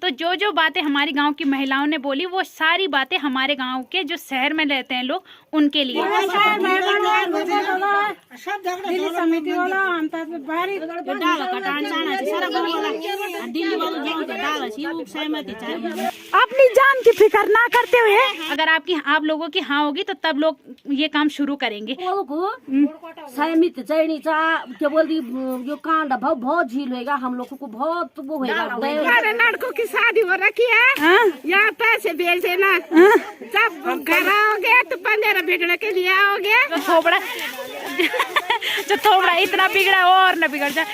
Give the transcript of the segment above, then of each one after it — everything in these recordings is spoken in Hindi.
तो जो जो बातें हमारी गांव की महिलाओं ने बोली वो सारी बातें हमारे गांव के जो शहर में रहते हैं लोग उनके लिए। अपनी जान की फिक्र ना करते हुए अगर आप लोगों की हाँ होगी तो तब लोग ये काम शुरू करेंगे। सहमत क्या बोलती जो कांड बहुत झील होगा, हम लोगों को बहुत वो होगा। हमारे लड़कों की शादी हो रखी है, यहाँ पैसे भेज देना, जब घर आओगे तो 15 भेजने के लिए आओगे। जो थोड़ा इतना बिगड़ा और न बिगड़ जाए।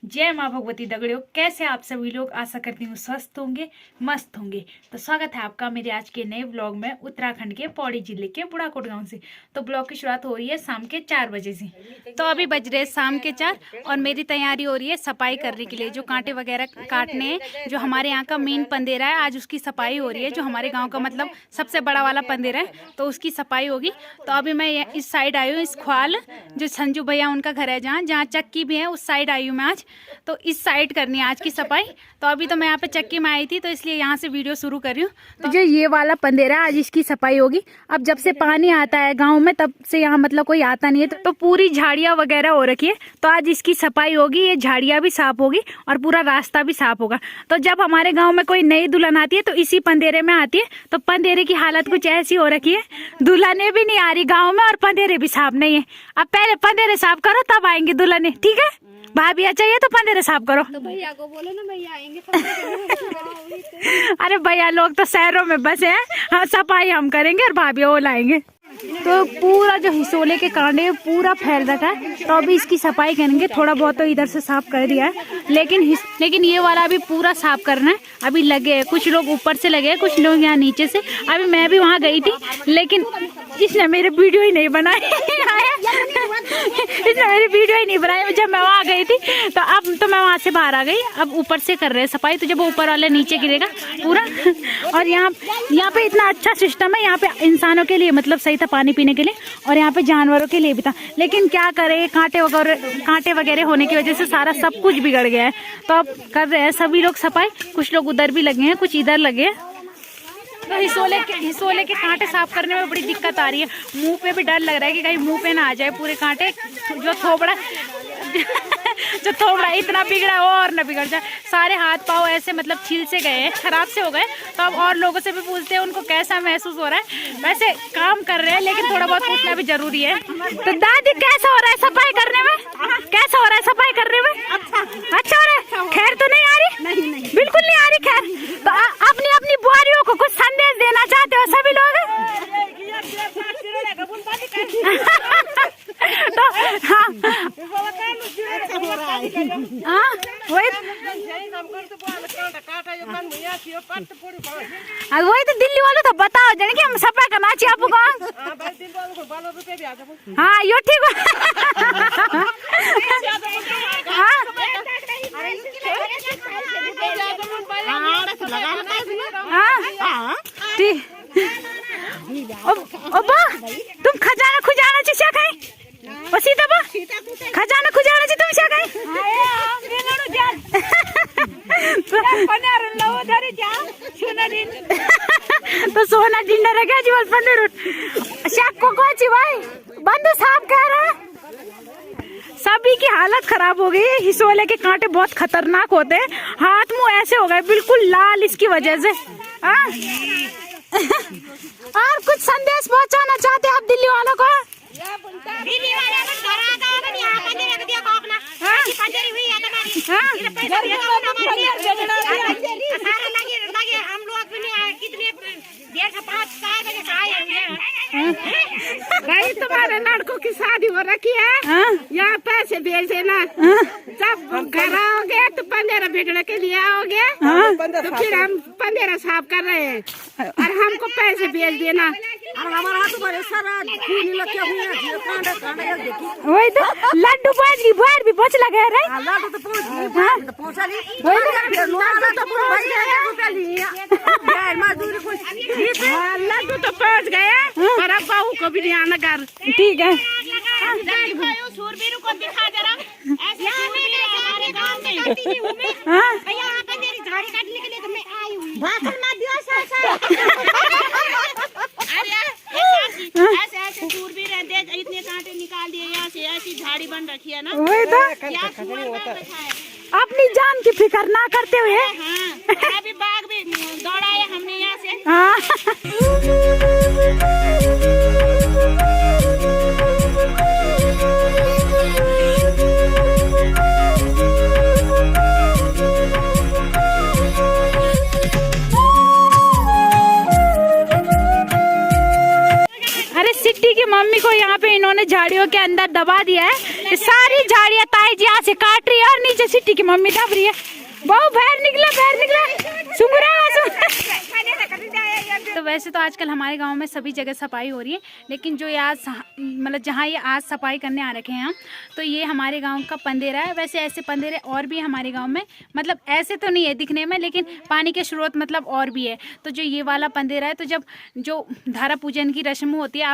जय माँ भगवती दगड़ियों, कैसे आप सभी लोग? आशा करती हूँ स्वस्थ होंगे, मस्त होंगे। तो स्वागत है आपका मेरे आज के नए ब्लॉग में उत्तराखंड के पौड़ी जिले के बुढ़ाकोट गांव से। तो ब्लॉग की शुरुआत हो रही है शाम के 4 बजे से। तो अभी बज रहे शाम के 4 और मेरी तैयारी हो रही है सफाई करने के लिए। जो कांटे वगैरह काटने हैं, जो हमारे यहाँ का मेन पंदेरा है, आज उसकी सफाई हो रही है। जो हमारे गाँव का मतलब सबसे बड़ा वाला पंदेरा है, तो उसकी सफाई होगी। तो अभी मैं इस साइड आई हूँ, इस ख्वाल जो संजू भैया उनका घर है, जहाँ चक्की भी है, उस साइड आई हूँ मैं आज। तो इस साइड करनी है आज की सफाई। तो अभी तो मैं यहाँ पे चक्की में आई थी, तो इसलिए यहाँ से वीडियो शुरू कर रही हूँ। तो जो ये वाला पंदेरा आज इसकी सफाई होगी। अब जब से पानी आता है गांव में तब से यहाँ मतलब कोई आता नहीं है, तो पूरी झाड़ियाँ वगैरह हो रखी है। तो आज इसकी सफाई होगी, ये झाड़ियाँ भी साफ होगी और पूरा रास्ता भी साफ होगा। तो जब हमारे गाँव में कोई नई दुल्हन आती है तो इसी पंदेरे में आती है। तो पंदेरे की हालत कुछ ऐसी हो रखी है, दुल्हने भी नहीं आ रही गाँव में और पंदेरे भी साफ नहीं है। अब पहले पंदेरे साफ करो तब आएंगे दुल्हने, ठीक है? भाभी चाहिए तो पंदेरे साफ करो। तो भैया को बोलो ना, भैया आएंगे। अरे भैया लोग तो शहरों में बसे हैं, हाँ सफाई हम करेंगे और भाभी वो लाएंगे। तो पूरा जो हिसोले के कांडे पूरा फैल रखा है, तो अभी इसकी सफाई करेंगे। थोड़ा बहुत तो इधर से साफ कर दिया है, लेकिन ये वाला अभी पूरा साफ करना है। अभी लगे हैं कुछ लोग ऊपर से लगे हैं, कुछ लोग यहाँ नीचे से। अभी मैं भी वहाँ गई थी, लेकिन इसने मेरे वीडियो ही नहीं बनाई इसने मेरी वीडियो ही नहीं बनाई जब मैं वहाँ गई थी। तो अब तो मैं वहाँ से बाहर आ गई, अब ऊपर से कर रहे हैं सफाई। तो जब वो ऊपर वाले नीचे गिरेगा पूरा। और यहाँ पे इतना अच्छा सिस्टम है, यहाँ पे इंसानों के लिए मतलब सही था पानी पीने के लिए, और यहाँ पे जानवरों के लिए भी था। लेकिन क्या करें, कांटे वगैरह होने की वजह से सारा सब कुछ बिगड़ गया है। तो अब कर रहे हैं सभी लोग सफाई, कुछ लोग उधर भी लगे हैं, कुछ इधर लगे हैं। तो हिसोले के कांटे साफ करने में बड़ी दिक्कत आ रही है। मुंह पे भी डर लग रहा है कि कहीं मुंह पे ना आ जाए पूरे कांटे। जो थोबड़ा इतना बिगड़ा और न बिगड़ जाए। सारे हाथ पाँव ऐसे मतलब छील से गए हैं, खराब से हो गए। तो अब और लोगों से भी पूछते हैं उनको कैसा महसूस हो रहा है। वैसे काम कर रहे हैं, लेकिन थोड़ा बहुत पूछना भी जरूरी है। तो दादी कैसा हो रहा है सफाई करने में? कैसा हो रहा है सफाई करने में? अच्छा हो रहा है? खैर तो नहीं आ रही? नहीं, बिल्कुल नहीं आ रही खैर। तो अपनी अपनी बुआरियों को कुछ संदेश देना चाहते हो सभी लोग? तो हाँ वही तो दिल्ली वालों तो बताओ जाने कि हम सफाई करना चाहिए आपको। हाँ यो ठीक है। ठीक। तुम खजाना खुजाना चाहिए खाई सीता बा खजाना खुजाना चाहिए तुम क्या खाई तो सोना डिनर है क्या जीवन पंद्रह शेक को कोची भाई बंद साहब कह रहा है। सभी की हालत खराब हो गई है। हिसोले के कांटे बहुत खतरनाक होते हैं, हाथ मुंह ऐसे हो गए बिल्कुल लाल इसकी वजह से। और कुछ संदेश पहुंचाना चाहते हैं आप दिल्ली वालों को? दिल्ली वाले हम लोग कितने देर से 5-4 बजे से आए हुए हैं। भाई तुम्हारे लड़कों की शादी हो रखी है, यहाँ पैसे भेज देना, जब घर आओगे तो 15 भेजने के लिए आओगे। तो फिर हम 15 साफ कर रहे हैं और हमको पैसे भेज देना। और हमारा हाथ बड़े सारा खून लगे हुए हैं। वही तो लड्डू बुआर भी पहुंच लगे रे। लड्डू तो पहुंच नहीं। लड्डू तो पहुंच गया और अब बहू को भी नहीं आना घर। ठीक है दिखाओ सूरबीर को दिखा जरा। ऐसे सूरबीर हमारे गांव में हाँ? यहाँ पे मेरी झाड़ी काटने के लिए तो मैं आई हूँ। भाषण मत दियो ऐसे ऐसे सूरबीर है, देख इतने कांटे निकाल दिए यहाँ से, ऐसी झाड़ी बन रखी है ना। वही तो क्या सूअर बन रखा है। अपनी जान की फिक्र ना करते हुए। हाँ, अभी बाघ भी दौड़ाया हमने यहाँ से। हाँ। अरे सिट्टी की मम्मी को यहाँ पे इन्होंने झाड़ियों के अंदर दबा दिया है। ये सारी झाड़ियाँ ताई जी यहाँ से काट रही है और नीचे सिट्टी की मम्मी दब रही है। बहु बाहर निकला सुंगरा। तो वैसे तो आजकल हमारे गांव में सभी जगह सफाई हो रही है, लेकिन जो ये आज मतलब जहाँ ये आज सफाई करने आ रखे हैं हम, तो ये हमारे गांव का पंदेरा है। वैसे ऐसे पंदेरे और भी हमारे गांव में, मतलब ऐसे तो नहीं है दिखने में, लेकिन पानी के स्रोत मतलब और भी है। तो जो ये वाला पंदेरा है, तो जब जो धारा पूजन की रस्म होती है,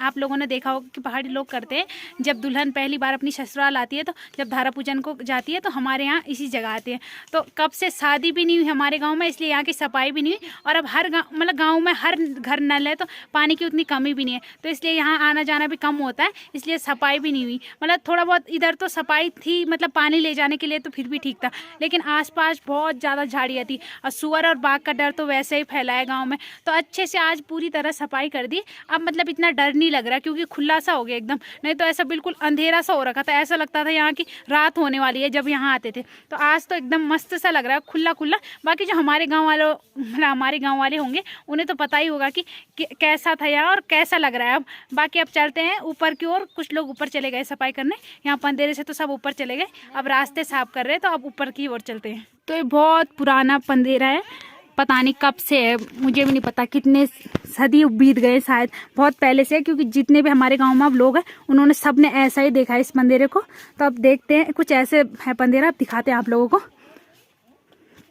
आप लोगों ने देखा होगा कि पहाड़ी लोग करते हैं। जब दुल्हन पहली बार अपनी ससुराल आती है, तो जब धारा पूजन को जाती है, तो हमारे यहाँ इसी जगह आते हैं। तो कब से शादी भी नहीं हुई हमारे गाँव में, इसलिए यहाँ की सफाई भी नहीं हुई। और अब हर गाँव मतलब गाँव में हर घर नल है, तो पानी की उतनी कमी भी नहीं है, तो इसलिए यहाँ आना जाना भी कम होता है, इसलिए सफाई भी नहीं हुई। मतलब थोड़ा बहुत इधर तो सफाई थी, मतलब पानी ले जाने के लिए तो फिर भी ठीक था, लेकिन आसपास बहुत ज़्यादा झाड़ियाँ थी और सुअर और बाघ का डर तो वैसे ही फैला है गाँव में। तो अच्छे से आज पूरी तरह सफाई कर दी। अब मतलब इतना डर नहीं लग रहा, क्योंकि खुला सा हो गया एकदम, नहीं तो ऐसा बिल्कुल अंधेरा सा हो रखा था, ऐसा लगता था यहाँ की रात होने वाली है जब यहाँ आते थे। तो आज तो एकदम मस्त सा लग रहा है, खुला खुला। बाकी जो हमारे गाँव वालों मतलब हमारे गाँव वाले होंगे, उन्हें तो पता ही होगा कि कैसा था यहाँ और कैसा लग रहा है अब। बाकी अब चलते हैं ऊपर की ओर। कुछ लोग ऊपर चले गए सफाई करने, यहाँ पंदेरे से तो सब ऊपर चले गए, अब रास्ते साफ कर रहे हैं, तो अब ऊपर की ओर चलते हैं। तो ये बहुत पुराना पंदेरा है, पता नहीं कब से है, मुझे भी नहीं पता, कितने सदी बीत गए, शायद बहुत पहले से, क्योंकि जितने भी हमारे गांव में अब लोग हैं, उन्होंने सब ने ऐसा ही देखा है इस पंदेरे को। तो अब देखते हैं, कुछ ऐसे है पंदेरा, अब दिखाते हैं आप लोगों को।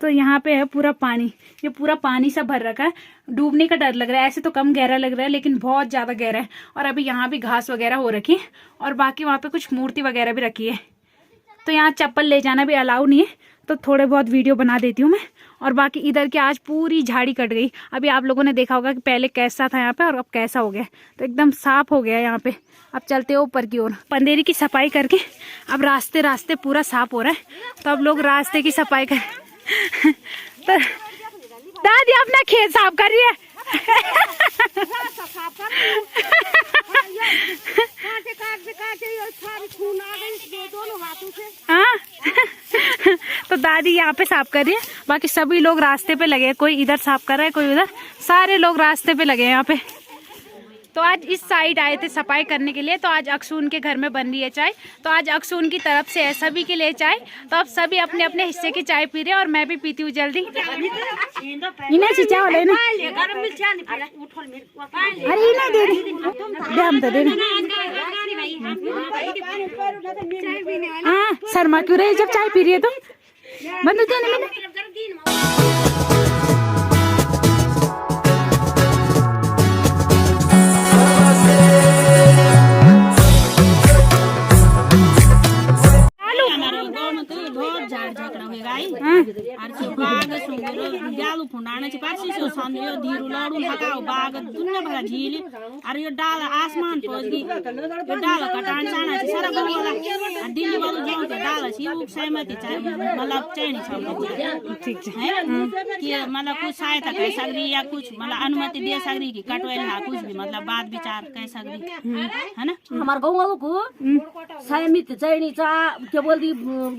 तो यहाँ पे है पूरा पानी, ये पूरा पानी सा भर रखा है, डूबने का डर लग रहा है। ऐसे तो कम गहरा लग रहा है, लेकिन बहुत ज़्यादा गहरा है। और अभी यहाँ भी घास वगैरह हो रखी है, और बाकी वहाँ पे कुछ मूर्ति वगैरह भी रखी है। तो यहाँ चप्पल ले जाना भी अलाउ नहीं है, तो थोड़े बहुत वीडियो बना देती हूँ मैं। और बाकी इधर की आज पूरी झाड़ी कट गई। अभी आप लोगों ने देखा होगा कि पहले कैसा था यहाँ पे और अब कैसा हो गया, तो एकदम साफ हो गया यहाँ पे। अब चलते हो ऊपर की ओर। पंदेरी की सफाई करके अब रास्ते रास्ते पूरा साफ हो रहा है, तो अब लोग रास्ते की सफाई कर तो दादी अपना खेत साफ कर रही है। हाँ तो दादी यहाँ पे साफ कर रही है, बाकी सभी लोग रास्ते पे लगे हैं, कोई इधर साफ कर रहा है, कोई उधर, सारे लोग रास्ते पे लगे हैं यहाँ पे। तो आज इस साइड आए थे सफाई करने के लिए। तो आज अक्सून के घर में बन रही है चाय, तो आज अक्सून की तरफ से है सभी के लिए चाय। तो अब सभी अपने अपने हिस्से की चाय पी रहे हैं, और मैं भी पीती हूँ जल्दी। इन्हें चीचा वाले ना, अरे इन्हें दे दे हम तो दे। हाँ शर्मा क्यों रही, जब चाय पी रही है तो बंद देने में। जालू फुंडाने पासी से संदियो धीरू लड़ू हकाओ बाग दुनिया भर झीली अरे यो डाल आसमान पहुंच गई, यो डाल कटान चाना से सारा बोला दिल्ली वालों जो डाल छी वो सहमति चाहिए, मतलब चाहिए नहीं ठीक है कि मतलब कुछ सहायता कर सकती या कुछ मतलब अनुमति दे सकती कि कटवाई ना कुछ भी मतलब बात विचार कर सकती है ना। हमारे गाँव वालों को सहमति चाहिए, क्या बोलती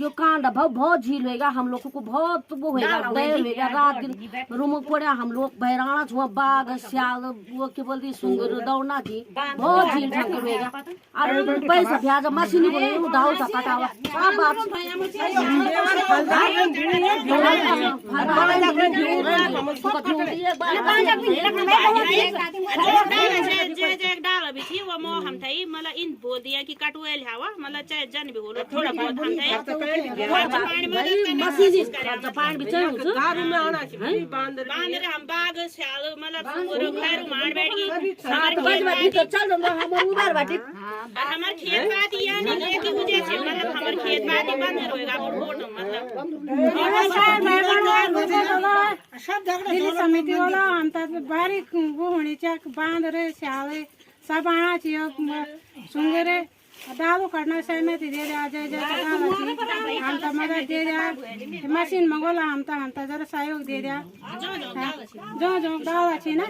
यो कांड बहुत झील होगा, हम लोगों को बहुत वो होगा, दैर होगा, रात दिन रूम पड़े हम लोग बहराना छुआ, बाघ सियाल वो क्या बोलती सुंगर दौड़ना थी, बहुत झील ढंग होगा। और पैसा ब्याज मशीन बोले उठाओ सा कटावा सब बात भी थी वो मो हम थे मतलब इन बोल दिया कि कटुएल हवा मतलब चाहे जन भी बोलो थोड़ा बहुत हम थे मसीजी खर्च पानी भी चाहिए हुन्छ गाडी में आना चाहिए बांध बांध हम बाग स्याल मतलब सुंगुर खैर मार बैठ गई सात बजे भीतर चल जाऊँ हम उबार बाटी और हमारे खेत बाती यानी लेके मुझे मतलब हमारे खेत बाती बंद होएगा वोट दिल्ली समिति वाला हम तक बारी वो होनी चाहिए बांध रहे स्याले सब आना चाहिए सुंगरे दादू करना सहमति दे दे जय जय हम तो मदद दे दे मशीन मंगोला हम तो जरा सहयोग दे दे जो गाँव अच्छी ना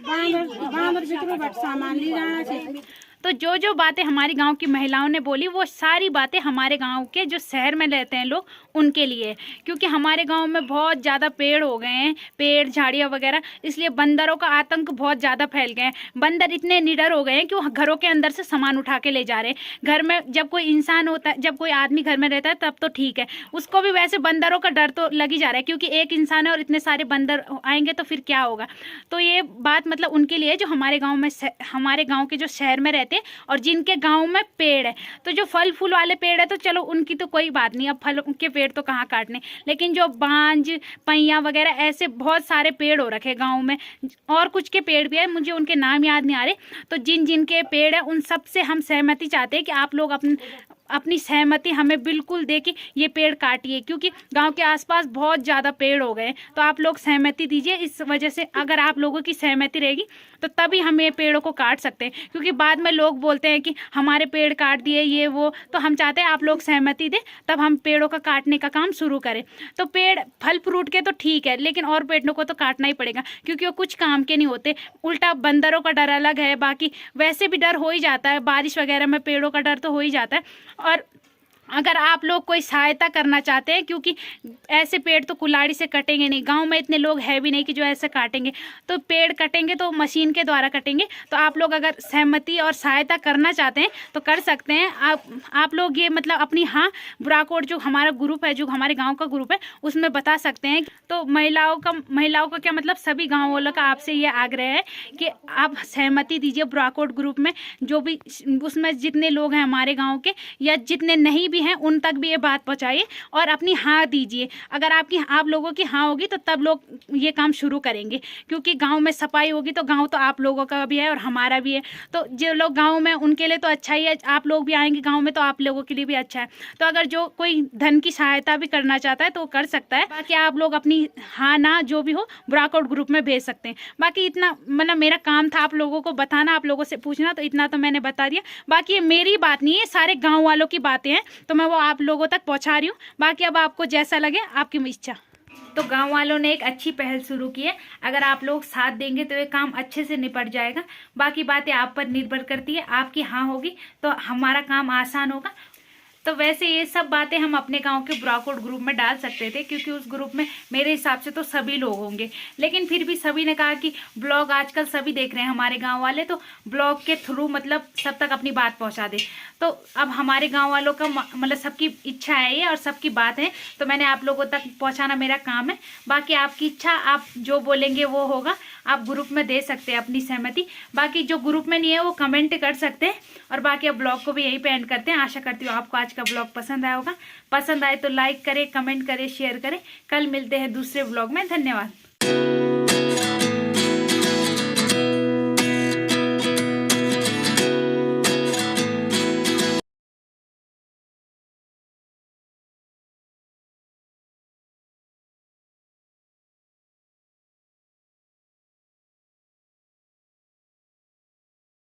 बांधर बिक्रू बट सामान ली जाना चाहिए। तो जो बातें हमारी गांव की महिलाओं ने बोली वो सारी बातें हमारे गांव के जो शहर में रहते हैं लोग उनके लिए, क्योंकि हमारे गांव में बहुत ज़्यादा पेड़ हो गए हैं, पेड़ झाड़ियाँ वगैरह, इसलिए बंदरों का आतंक बहुत ज़्यादा फैल गए हैं। बंदर इतने निडर हो गए हैं कि वो घरों के अंदर से सामान उठा के ले जा रहे हैं। घर में जब कोई इंसान होता है, जब कोई आदमी घर में रहता है तब तो ठीक है, उसको भी वैसे बंदरों का डर तो लग ही जा रहा है, क्योंकि एक इंसान है और इतने सारे बंदर आएंगे तो फिर क्या होगा। तो ये बात मतलब उनके लिए जो हमारे गाँव में, हमारे गाँव के जो शहर में रहते हैं और जिनके गाँव में पेड़ है, तो जो फल फूल वाले पेड़ है तो चलो उनकी तो कोई बात नहीं, अब फल के पेड़ तो कहाँ काटने, लेकिन जो बांज पैया वगैरह ऐसे बहुत सारे पेड़ हो रखे गांव में, और कुछ के पेड़ भी है, मुझे उनके नाम याद नहीं आ रहे। तो जिन जिन के पेड़ है उन सब से हम सहमति चाहते हैं कि आप लोग अपनी सहमति हमें बिल्कुल दे कि ये पेड़ काटिए, क्योंकि गांव के आसपास बहुत ज़्यादा पेड़ हो गए, तो आप लोग सहमति दीजिए। इस वजह से अगर आप लोगों की सहमति रहेगी तो तभी हम ये पेड़ों को काट सकते हैं, क्योंकि बाद में लोग बोलते हैं कि हमारे पेड़ काट दिए ये वो। तो हम चाहते हैं आप लोग सहमति दें तब हम पेड़ों का काटने का काम शुरू करें। तो पेड़ फल फ्रूट के तो ठीक है, लेकिन और पेड़ों को तो काटना ही पड़ेगा, क्योंकि वो कुछ काम के नहीं होते। उल्टा बंदरों का डर अलग है, बाकी वैसे भी डर हो ही जाता है, बारिश वगैरह में पेड़ों का डर तो हो ही जाता है। और अगर आप लोग कोई सहायता करना चाहते हैं, क्योंकि ऐसे पेड़ तो कुल्हाड़ी से कटेंगे नहीं, गांव में इतने लोग हैं भी नहीं कि जो ऐसे काटेंगे, तो पेड़ कटेंगे तो मशीन के द्वारा कटेंगे। तो आप लोग अगर सहमति और सहायता करना चाहते हैं तो कर सकते हैं। आप लोग ये मतलब अपनी बुराकोट जो हमारा ग्रुप है, जो हमारे गाँव का ग्रुप है, उसमें बता सकते हैं। तो महिलाओं का क्या मतलब सभी गाँव वालों का आपसे ये आग्रह है कि आप सहमति दीजिए बुराकोट ग्रुप में, जो भी उसमें जितने लोग हैं हमारे गाँव के या जितने नहीं हैं उन तक भी ये बात पहुंचाइए और अपनी हाँ दीजिए। अगर आप लोगों की हाँ होगी तो तब लोग ये काम शुरू करेंगे, क्योंकि गांव में सफाई होगी तो गांव तो आप लोगों का भी है और हमारा भी है। तो जो लोग गांव में उनके लिए तो अच्छा ही है, आप लोग भी आएंगे गांव में तो आप लोगों के लिए भी अच्छा है। तो अगर जो कोई धन की सहायता भी करना चाहता है तो वो कर सकता है। बाकी आप लोग अपनी हाँ ना जो भी हो बुराकोट ग्रुप में भेज सकते हैं। बाकी इतना मतलब मेरा काम था आप लोगों को बताना, आप लोगों से पूछना, तो इतना तो मैंने बता दिया। बाकी ये मेरी बात नहीं है, सारे गाँव वालों की बातें हैं, तो मैं वो आप लोगों तक पहुंचा रही हूँ। बाकी अब आपको जैसा लगे आपकी इच्छा। तो गांव वालों ने एक अच्छी पहल शुरू की है, अगर आप लोग साथ देंगे तो ये काम अच्छे से निपट जाएगा। बाकी बातें आप पर निर्भर करती है, आपकी हाँ होगी तो हमारा काम आसान होगा। तो वैसे ये सब बातें हम अपने गांव के बुराकोट ग्रुप में डाल सकते थे, क्योंकि उस ग्रुप में मेरे हिसाब से तो सभी लोग होंगे, लेकिन फिर भी सभी ने कहा कि ब्लॉग आजकल सभी देख रहे हैं हमारे गांव वाले, तो ब्लॉग के थ्रू मतलब सब तक अपनी बात पहुंचा दे। तो अब हमारे गांव वालों का मतलब सबकी इच्छा है ये और सबकी बात है, तो मैंने आप लोगों तक पहुँचाना मेरा काम है। बाकी आपकी इच्छा, आप जो बोलेंगे वो होगा। आप ग्रुप में दे सकते हैं अपनी सहमति, बाकी जो ग्रुप में नहीं है वो कमेंट कर सकते हैं। और बाकी अब ब्लॉग को भी यहीं पे एंड करते हैं। आशा करती हूँ आपको आज का ब्लॉग पसंद आया होगा। पसंद आए तो लाइक करें, कमेंट करें, शेयर करें। कल मिलते हैं दूसरे ब्लॉग में। धन्यवाद।